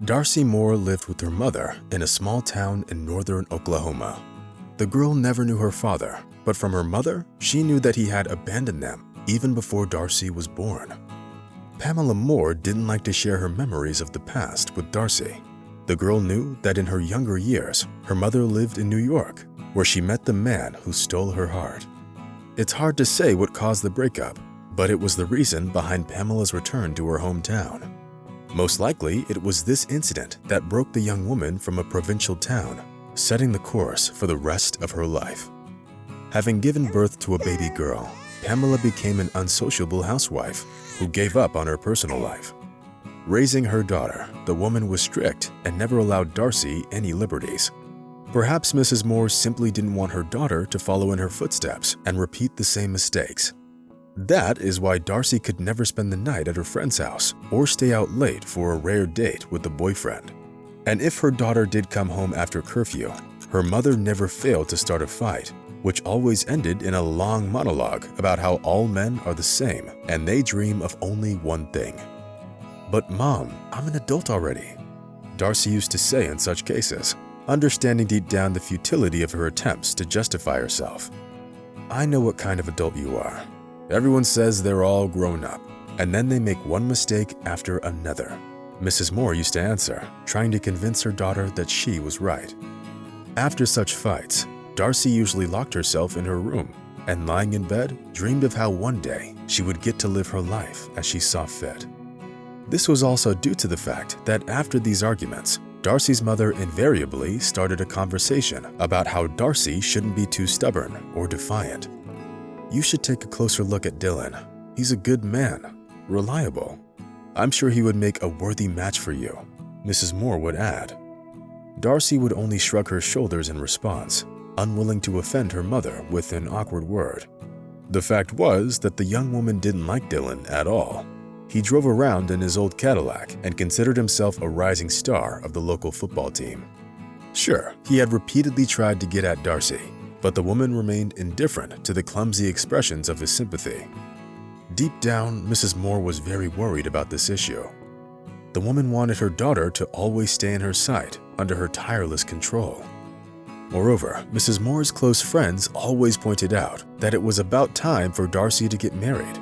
Darcy Moore lived with her mother in a small town in northern Oklahoma. The girl never knew her father, but from her mother, she knew that he had abandoned them even before Darcy was born. Pamela Moore didn't like to share her memories of the past with Darcy. The girl knew that in her younger years, her mother lived in New York, where she met the man who stole her heart. It's hard to say what caused the breakup, but it was the reason behind Pamela's return to her hometown. Most likely, it was this incident that broke the young woman from a provincial town, setting the course for the rest of her life. Having given birth to a baby girl, Pamela became an unsociable housewife who gave up on her personal life. Raising her daughter, the woman was strict and never allowed Darcy any liberties. Perhaps Mrs. Moore simply didn't want her daughter to follow in her footsteps and repeat the same mistakes. That is why Darcy could never spend the night at her friend's house or stay out late for a rare date with a boyfriend. And if her daughter did come home after curfew, her mother never failed to start a fight, which always ended in a long monologue about how all men are the same and they dream of only one thing. "But Mom, I'm an adult already," Darcy used to say in such cases, understanding deep down the futility of her attempts to justify herself. "I know what kind of adult you are. Everyone says they're all grown up, and then they make one mistake after another," Mrs. Moore used to answer, trying to convince her daughter that she was right. After such fights, Darcy usually locked herself in her room and, lying in bed, dreamed of how one day she would get to live her life as she saw fit. This was also due to the fact that after these arguments, Darcy's mother invariably started a conversation about how Darcy shouldn't be too stubborn or defiant. "You should take a closer look at Dylan. He's a good man, reliable. I'm sure he would make a worthy match for you," Mrs. Moore would add. Darcy would only shrug her shoulders in response, unwilling to offend her mother with an awkward word. The fact was that the young woman didn't like Dylan at all. He drove around in his old Cadillac and considered himself a rising star of the local football team. Sure, he had repeatedly tried to get at Darcy, but the woman remained indifferent to the clumsy expressions of his sympathy. Deep down, Mrs. Moore was very worried about this issue. The woman wanted her daughter to always stay in her sight, under her tireless control. Moreover, Mrs. Moore's close friends always pointed out that it was about time for Darcy to get married.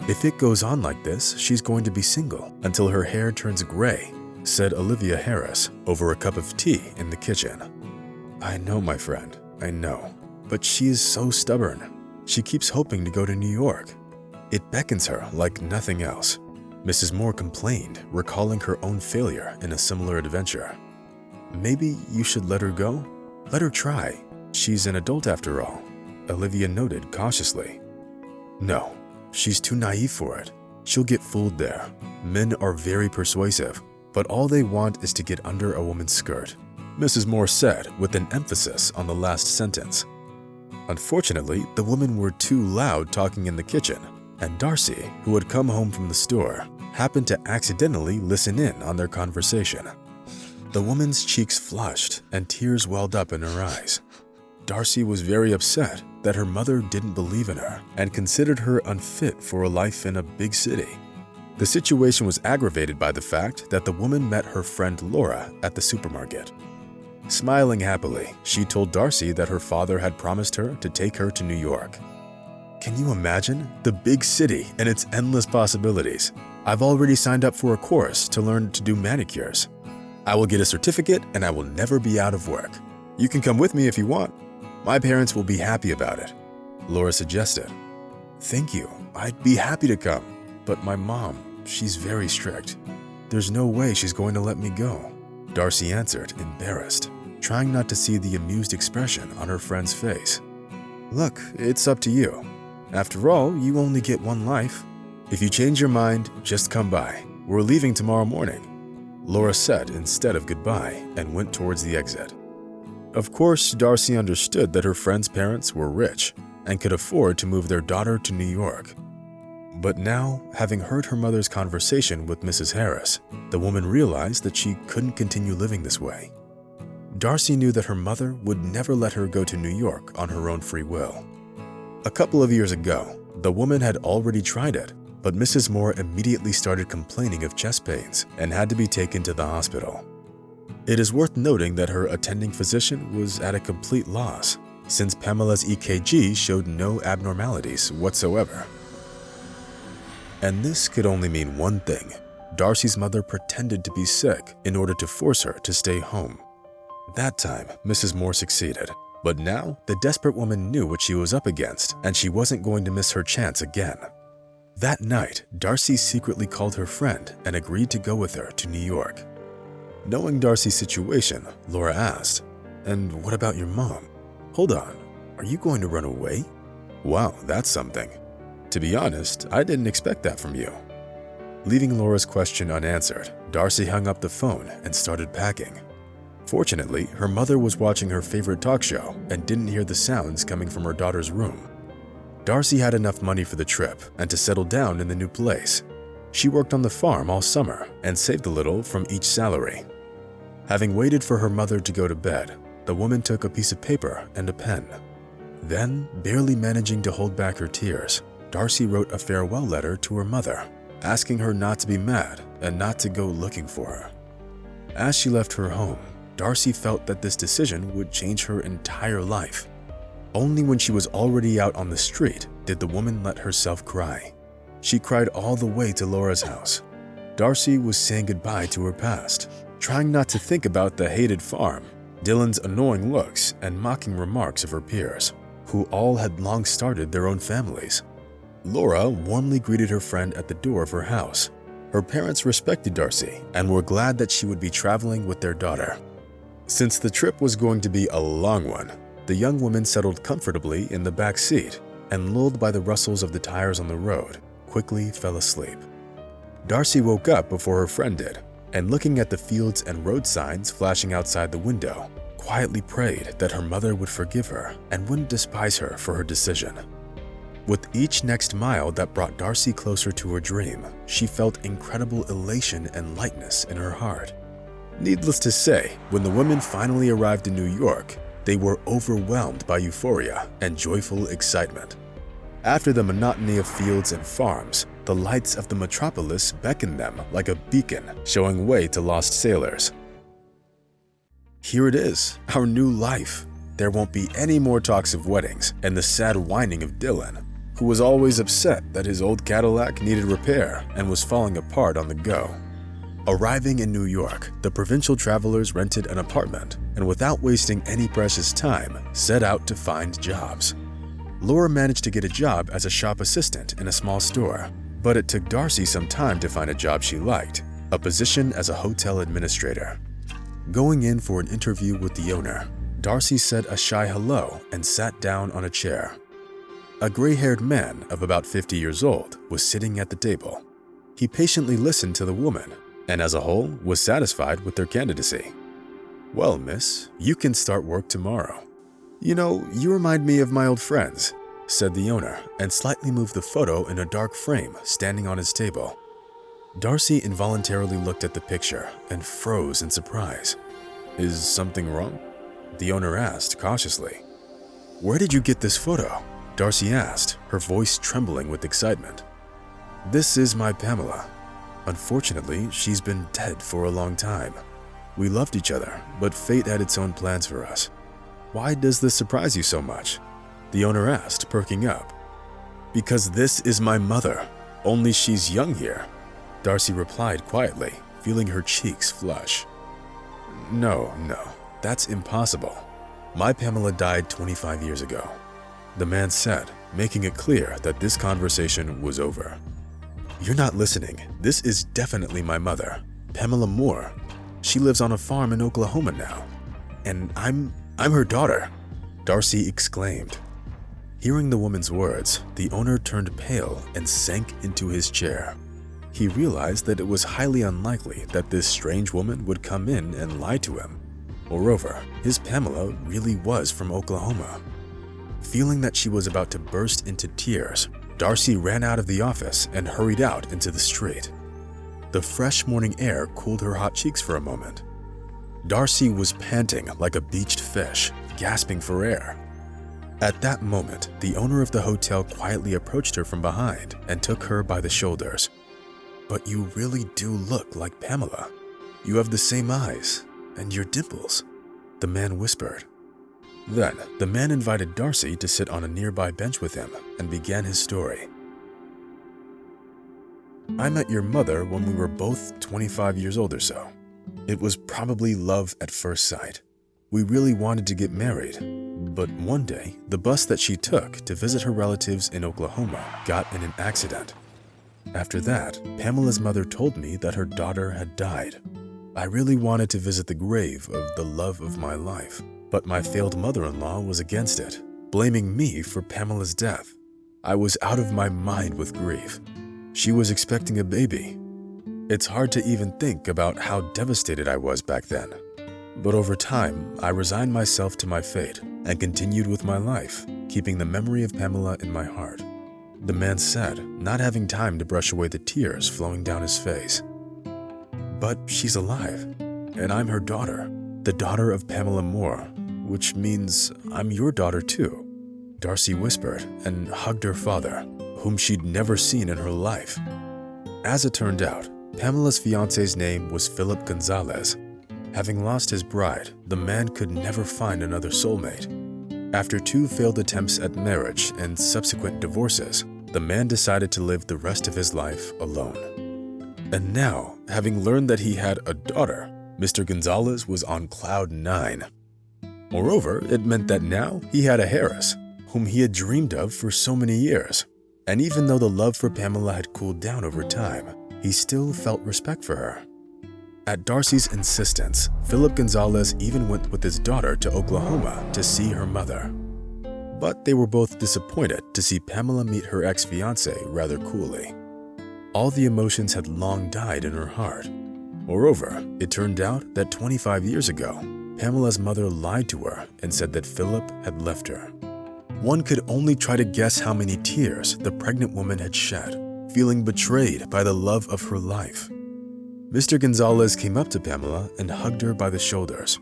"If it goes on like this, she's going to be single until her hair turns gray," said Olivia Harris over a cup of tea in the kitchen. "I know, my friend, I know. But she is so stubborn. She keeps hoping to go to New York. It beckons her like nothing else," Mrs. Moore complained, recalling her own failure in a similar adventure. "Maybe you should let her go? Let her try. She's an adult after all," Olivia noted cautiously. "No, she's too naive for it. She'll get fooled there. Men are very persuasive, but all they want is to get under a woman's skirt," Mrs. Moore said with an emphasis on the last sentence. Unfortunately, the women were too loud talking in the kitchen, and Darcy, who had come home from the store, happened to accidentally listen in on their conversation. The woman's cheeks flushed and tears welled up in her eyes. Darcy was very upset that her mother didn't believe in her and considered her unfit for a life in a big city. The situation was aggravated by the fact that the woman met her friend Laura at the supermarket. Smiling happily, she told Darcy that her father had promised her to take her to New York. "Can you imagine? The big city and its endless possibilities. I've already signed up for a course to learn to do manicures. I will get a certificate and I will never be out of work. You can come with me if you want. My parents will be happy about it," Laura suggested. "Thank you. I'd be happy to come. But my mom, she's very strict. There's no way she's going to let me go," Darcy answered, embarrassed, trying not to see the amused expression on her friend's face. "Look, it's up to you. After all, you only get one life. If you change your mind, just come by. We're leaving tomorrow morning," Laura said instead of goodbye and went towards the exit. Of course, Darcy understood that her friend's parents were rich and could afford to move their daughter to New York. But now, having heard her mother's conversation with Mrs. Harris, the woman realized that she couldn't continue living this way. Darcy knew that her mother would never let her go to New York on her own free will. A couple of years ago, the woman had already tried it, but Mrs. Moore immediately started complaining of chest pains and had to be taken to the hospital. It is worth noting that her attending physician was at a complete loss, since Pamela's EKG showed no abnormalities whatsoever. And this could only mean one thing. Darcy's mother pretended to be sick in order to force her to stay home. That time, Mrs. Moore succeeded, but now the desperate woman knew what she was up against, and she wasn't going to miss her chance again. That night, Darcy secretly called her friend and agreed to go with her to New York. Knowing Darcy's situation, Laura asked, "And what about your mom? Hold on, are you going to run away?" Wow, that's something. To be honest, I didn't expect that from you. Leaving Laura's question unanswered, Darcy hung up the phone and started packing. Fortunately, her mother was watching her favorite talk show and didn't hear the sounds coming from her daughter's room. Darcy had enough money for the trip and to settle down in the new place. She worked on the farm all summer and saved a little from each salary. Having waited for her mother to go to bed, the woman took a piece of paper and a pen. Then, barely managing to hold back her tears, Darcy wrote a farewell letter to her mother, asking her not to be mad and not to go looking for her. As she left her home, Darcy felt that this decision would change her entire life. Only when she was already out on the street did the woman let herself cry. She cried all the way to Laura's house. Darcy was saying goodbye to her past, trying not to think about the hated farm, Dylan's annoying looks, and mocking remarks of her peers, who all had long started their own families. Laura warmly greeted her friend at the door of her house. Her parents respected Darcy and were glad that she would be traveling with their daughter. Since the trip was going to be a long one, the young woman settled comfortably in the back seat and, lulled by the rustles of the tires on the road, quickly fell asleep. Darcy woke up before her friend did, and looking at the fields and road signs flashing outside the window, quietly prayed that her mother would forgive her and wouldn't despise her for her decision. With each next mile that brought Darcy closer to her dream, she felt incredible elation and lightness in her heart. Needless to say, when the women finally arrived in New York, they were overwhelmed by euphoria and joyful excitement. After the monotony of fields and farms, the lights of the metropolis beckoned them like a beacon, showing way to lost sailors. Here it is, our new life. There won't be any more talks of weddings and the sad whining of Dylan, who was always upset that his old Cadillac needed repair and was falling apart on the go. Arriving in New York, the provincial travelers rented an apartment and, without wasting any precious time, set out to find jobs. Laura managed to get a job as a shop assistant in a small store, but it took Darcy some time to find a job she liked, a position as a hotel administrator. Going in for an interview with the owner, Darcy said a shy hello and sat down on a chair. A gray-haired man of about 50 years old was sitting at the table. He patiently listened to the woman and, as a whole, was satisfied with their candidacy. "Well, miss, you can start work tomorrow. You know, you remind me of my old friends," said the owner, and slightly moved the photo in a dark frame standing on his table. Darcy involuntarily looked at the picture and froze in surprise. "Is something wrong?" the owner asked cautiously. "Where did you get this photo?" Darcy asked, her voice trembling with excitement. "This is my Pamela. Unfortunately, she's been dead for a long time. We loved each other, but fate had its own plans for us." "Why does this surprise you so much?" the owner asked, perking up. "Because this is my mother, only she's young here," Darcy replied quietly, feeling her cheeks flush. No, that's impossible. My Pamela died 25 years ago," the man said, making it clear that this conversation was over. "You're not listening. This is definitely my mother, Pamela Moore. She lives on a farm in Oklahoma now. And I'm her daughter," Darcy exclaimed. Hearing the woman's words, the owner turned pale and sank into his chair. He realized that it was highly unlikely that this strange woman would come in and lie to him. Moreover, his Pamela really was from Oklahoma. Feeling that she was about to burst into tears, Darcy ran out of the office and hurried out into the street. The fresh morning air cooled her hot cheeks for a moment. Darcy was panting like a beached fish, gasping for air. At that moment, the owner of the hotel quietly approached her from behind and took her by the shoulders. "But you really do look like Pamela. You have the same eyes and your dimples," the man whispered. Then, the man invited Darcy to sit on a nearby bench with him and began his story. "I met your mother when we were both 25 years old or so. It was probably love at first sight. We really wanted to get married, but one day, the bus that she took to visit her relatives in Oklahoma got in an accident. After that, Pamela's mother told me that her daughter had died. I really wanted to visit the grave of the love of my life, but my failed mother-in-law was against it, blaming me for Pamela's death. I was out of my mind with grief. She was expecting a baby. It's hard to even think about how devastated I was back then. But over time, I resigned myself to my fate and continued with my life, keeping the memory of Pamela in my heart," the man said, not having time to brush away the tears flowing down his face. "But she's alive, and I'm her daughter, the daughter of Pamela Moore, which means I'm your daughter too," Darcy whispered and hugged her father, whom she'd never seen in her life. As it turned out, Pamela's fiancé's name was Philip Gonzalez. Having lost his bride, the man could never find another soulmate. After 2 failed attempts at marriage and subsequent divorces, the man decided to live the rest of his life alone. And now, having learned that he had a daughter, Mr. Gonzalez was on cloud 9. Moreover, it meant that now he had a heiress, whom he had dreamed of for so many years. And even though the love for Pamela had cooled down over time, he still felt respect for her. At Darcy's insistence, Philip Gonzalez even went with his daughter to Oklahoma to see her mother. But they were both disappointed to see Pamela meet her ex-fiancé rather coolly. All the emotions had long died in her heart. Moreover, it turned out that 25 years ago, Pamela's mother lied to her and said that Philip had left her. One could only try to guess how many tears the pregnant woman had shed, feeling betrayed by the love of her life. Mr. Gonzalez came up to Pamela and hugged her by the shoulders.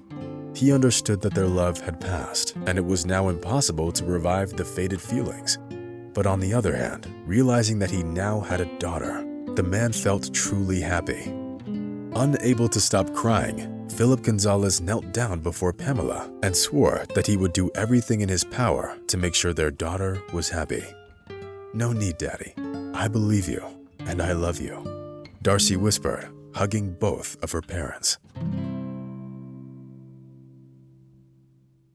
He understood that their love had passed, and it was now impossible to revive the faded feelings. But on the other hand, realizing that he now had a daughter, the man felt truly happy. Unable to stop crying, Philip Gonzalez knelt down before Pamela and swore that he would do everything in his power to make sure their daughter was happy. "No need, Daddy. I believe you, and I love you," Darcy whispered, hugging both of her parents.